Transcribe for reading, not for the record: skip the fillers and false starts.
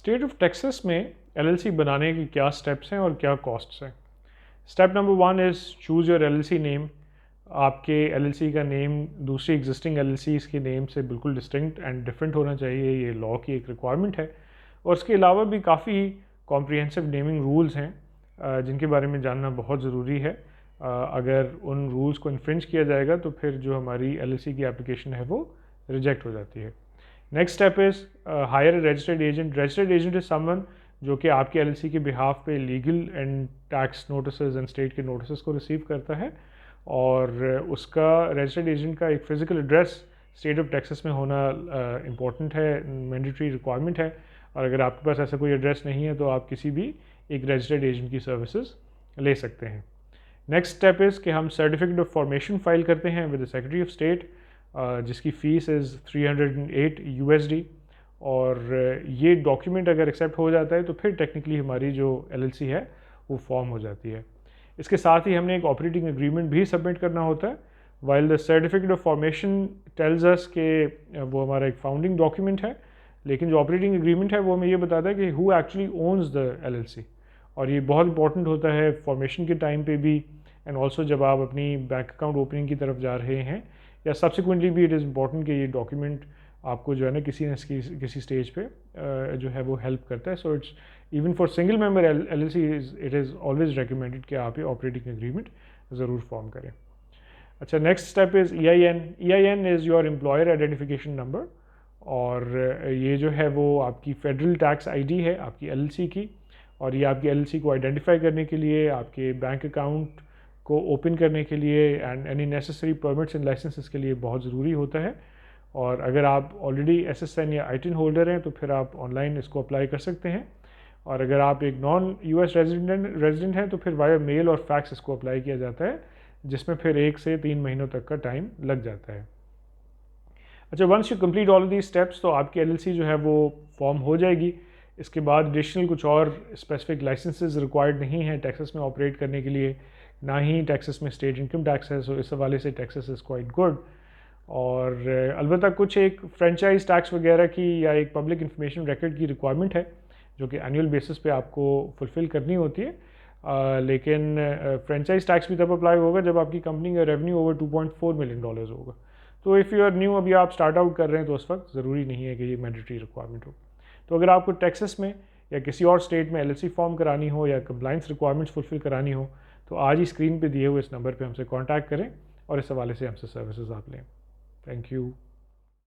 State of Texas में LLC बनाने के क्या स्टेप्स हैं और क्या कॉस्ट्स हैं। Step number 1 is choose your LLC name. आपके एलएलसी का नेम दूसरी एग्जिस्टिंग एलएलसीज़ के नेम से बिल्कुल डिस्टिंक्ट एंड डिफरेंट होना चाहिए, ये लॉ की एक रिक्वायरमेंट है। और उसके अलावा भी काफ़ी कॉम्प्रिहेंसिव नेमिंग रूल्स हैं जिनके बारे में जानना बहुत ज़रूरी है। अगर उन रूल्स को इन्फ्रिंज किया जाएगा तो फिर जो हमारी एलएलसी की एप्लीकेशन है वो रिजेक्ट हो जाती है। Next step is higher a registered agent. Registered agent is someone जो कि आपके एलएलसी के बिहाफ पे legal and tax notices and state के नोटिसेस को रिसीव करता है, और उसका रजिस्टर्ड एजेंट का एक physical address state of Texas में होना इम्पॉर्टेंट है, मैंडेटरी रिक्वायरमेंट है। और अगर आपके पास ऐसा कोई एड्रेस नहीं है तो आप किसी भी एक रजिस्टर्ड एजेंट की सर्विसेज ले सकते हैं। नेक्स्ट स्टेप इज़ कि हम सर्टिफिकेट ऑफ फॉर्मेशन फाइल करते हैं with the secretary of state, जिसकी फ़ीस इज़ 308 USD। और ये डॉक्यूमेंट अगर एक्सेप्ट हो जाता है तो फिर टेक्निकली हमारी जो एलएलसी है वो फॉर्म हो जाती है। इसके साथ ही हमने एक ऑपरेटिंग एग्रीमेंट भी सबमिट करना होता है। While the certificate of formation tells us कि वो हमारा एक फाउंडिंग डॉक्यूमेंट है, लेकिन जो ऑपरेटिंग एग्रीमेंट है वो हमें ये बताता है कि who actually owns the LLC. और ये बहुत इंपॉर्टेंट होता है फॉर्मेशन के टाइम पे भी, एंड ऑल्सो जब आप अपनी बैंक अकाउंट ओपनिंग की तरफ जा रहे हैं या सब्सिक्वेंटली भी इट इज़ इम्पॉर्टेंट कि ये डॉक्यूमेंट आपको जो है ना किसी स्टेज पे जो है वो हेल्प करता है। So it's even for single member LLC it is always recommended कि आप ये ऑपरेटिंग एग्रीमेंट ज़रूर फॉर्म करें। अच्छा, next step is EIN। EIN is your employer identification number, और ये जो है वो आपकी फेडरल टैक्स आईडी है आपकी एलएलसी की, और ये आपकी एलएलसी को आइडेंटिफाई करने के लिए, आपके बैंक अकाउंट को ओपन करने के लिए and any necessary permits and licences के लिए बहुत ज़रूरी होता है। और अगर आप ऑलरेडी SSN या ITIN होल्डर हैं तो फिर आप ऑनलाइन इसको अप्लाई कर सकते हैं, और अगर आप एक नॉन US रेजिडेंट हैं तो फिर वाया मेल और फैक्स इसको अप्लाई किया जाता है, जिसमें फिर 1 से 3 महीनों तक का टाइम लग जाता है। अच्छा, once you complete all these steps तो आपकी एलएलसी जो है वो फॉर्म हो जाएगी। इसके बाद एडिशनल कुछ और स्पेसिफिक लाइसेंसेस रिक्वायर्ड नहीं हैं टेक्सास में ऑपरेट करने के लिए, ना ही टेक्सास में स्टेट इनकम टैक्स है, सो इस हवाले से टेक्सास इज़ क्वाइट गुड। और अलबत्ता कुछ एक फ्रेंचाइज टैक्स वगैरह की या एक पब्लिक इंफॉर्मेशन रिकॉर्ड की रिक्वायरमेंट है जो कि एनुअल बेसिस पे आपको फुलफ़िल करनी होती है। लेकिन फ्रेंचाइज टैक्स भी तब अप्लाई होगा जब आपकी कंपनी का रेवेन्यू ओवर $2.4 मिलियन होगा। तो इफ़ यू आर न्यू, अभी आप स्टार्ट आउट कर रहे हैं तो उस वक्त ज़रूरी नहीं है कि ये मैंडेटरी रिक्वायरमेंट हो। तो अगर आपको टेक्सास में या किसी और स्टेट में एलएलसी फॉर्म करानी हो या कंप्लाइंस रिक्वायरमेंट्स फुलफ़िल करानी हो तो आज ही स्क्रीन पे दिए हुए इस नंबर पे हमसे कांटेक्ट करें और इस हवाले से हमसे सर्विसेज आप लें। Thank you.